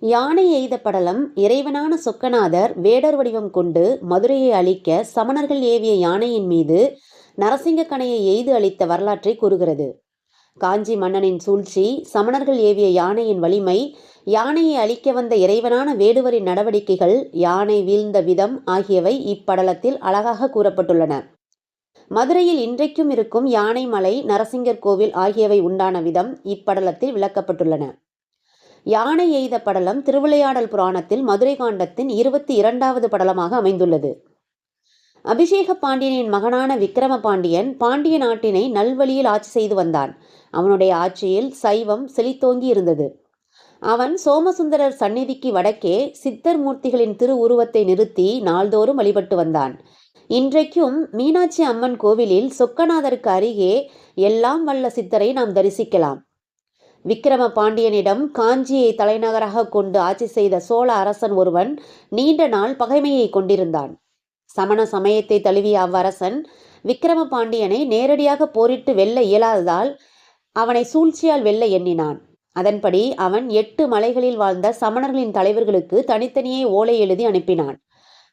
யானை எய்த படலம் இறைவனான சொக்கநாதர் வேடர் வடிவம் கொண்டு மதுரையை அழிக்க சமணர்கள் ஏவிய யானையின் மீது நரசிங்க கணையை எய்து அளித்த வரலாற்றை கூறுகிறது. காஞ்சி மன்னனின் சூழ்ச்சி, சமணர்கள் ஏவிய யானையின் வலிமை, யானையை அழிக்க வந்த இறைவனான வேடுவரின் நடவடிக்கைகள், யானை வீழ்ந்த விதம் ஆகியவை இப்படலத்தில் அழகாக கூறப்பட்டுள்ளன. மதுரையில் இன்றைக்கும் இருக்கும் யானை மலை, நரசிங்கர் கோவில் ஆகியவை உண்டான விதம் இப்படலத்தில் விளக்கப்பட்டுள்ளன. யானை எய்த படலம் திருவிளையாடல் புராணத்தில் மதுரை காண்டத்தின் 22வது படலமாக அமைந்துள்ளது. அபிஷேக பாண்டியனின் மகனான விக்கிரம பாண்டியன் பாண்டிய நாட்டினை நல்வழியில் ஆட்சி செய்து வந்தான். அவனுடைய ஆட்சியில் சைவம் செழித்தோங்கி இருந்தது. அவன் சோமசுந்தரர் சந்நிதிக்கு வடக்கே சித்தர் மூர்த்திகளின் திருவுருவத்தை நிறுத்தி நாள்தோறும் வழிபட்டு வந்தான். இன்றைக்கும் மீனாட்சி அம்மன் கோவிலில் சொக்கநாதருக்கு அருகே எல்லாம் வல்ல சித்தரை நாம் தரிசிக்கலாம். விக்கிரம பாண்டியனிடம் காஞ்சியை தலைநகராக கொண்டு ஆட்சி செய்த சோழ அரசன் ஒருவன் நீண்ட நாள் பகைமையை கொண்டிருந்தான். சமண சமயத்தை தழுவிய அவ்வரசன் விக்கிரம பாண்டியனை நேரடியாக போரிட்டு வெல்ல இயலாததால் அவனை சூழ்ச்சியால் வெல்ல எண்ணினான். அதன்படி அவன் 8 மலைகளில் வாழ்ந்த சமணர்களின் தலைவர்களுக்கு தனித்தனியே ஓலை எழுதி அனுப்பினான்.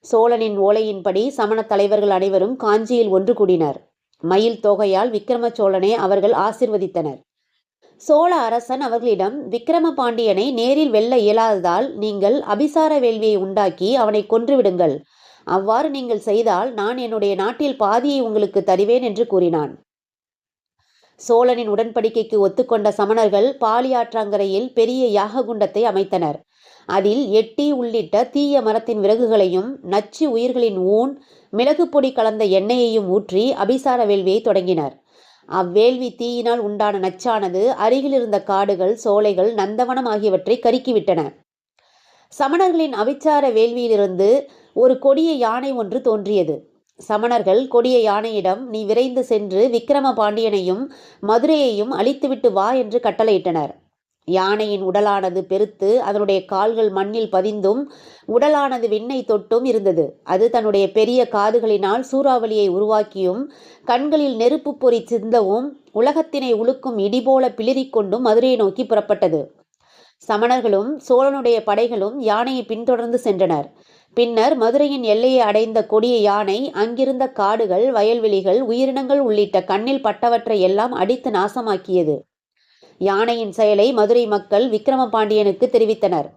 சோழனின் ஓலையின்படி சமண தலைவர்கள் அனைவரும் காஞ்சியில் ஒன்று கூடினர். மயில் தொகையால் விக்கிரம சோழனை அவர்கள் ஆசிர்வதித்தனர். சோழ அரசன் அவர்களிடம், விக்கிரம பாண்டியனை நேரில் வெல்ல இயலாததால் நீங்கள் அபிசார வேள்வியை உண்டாக்கி அவனை கொன்றுவிடுங்கள். அவ்வாறு நீங்கள் செய்தால் நான் என்னுடைய நாட்டில் பாதியை உங்களுக்கு தருவேன் என்று கூறினான். சோழனின் உடன்படிக்கைக்கு ஒத்துக்கொண்ட சமணர்கள் பாலியாற்றங்கரையில் பெரிய யாக குண்டத்தை அமைத்தனர். அதில் எட்டி உள்ளிட்ட தீய மரத்தின் விறகுகளையும் நச்சு உயிர்களின் ஊன், மிளகு பொடி கலந்த எண்ணெயையும் ஊற்றி அபிசார வேள்வியை தொடங்கினர். அவ்வேள்வி தீயினால் உண்டான நச்சானது அருகில் இருந்த காடுகள், சோலைகள், நந்தவனம் ஆகியவற்றை கருக்கிவிட்டன. சமணர்களின் அபிச்சார வேள்வியிலிருந்து ஒரு கொடிய யானை ஒன்று தோன்றியது. சமணர்கள் கொடிய யானையிடம், நீ விரைந்து சென்று விக்கிரம பாண்டியனையும் மதுரையையும் அழித்துவிட்டு வா என்று கட்டளையிட்டனர். யானையின் உடலானது பெருத்து அதனுடைய கால்கள் மண்ணில் பதிந்தும் உடலானது விண்ணை தொட்டும் இருந்தது. அது தன்னுடைய பெரிய காதுகளினால் சூறாவளியை உருவாக்கியும் கண்களில் நெருப்பு பொறி சிந்தவும் உலகத்தினை உழுக்கும் இடிபோல பிளிரிக்கொண்டும் மதுரையை நோக்கி புறப்பட்டது. சமணர்களும் சோழனுடைய படைகளும் யானையை பின்தொடர்ந்து சென்றனர். பின்னர் மதுரையின் எல்லையை அடைந்த கொடிய யானை அங்கிருந்த காடுகள், வயல்வெளிகள், உயிரினங்கள் உள்ளிட்ட கண்ணில் பட்டவற்றை எல்லாம் அடித்து நாசமாக்கியது. யானையின் செயலை மதுரை மக்கள் விக்கிரம பாண்டியனுக்கு தெரிவித்தனர்.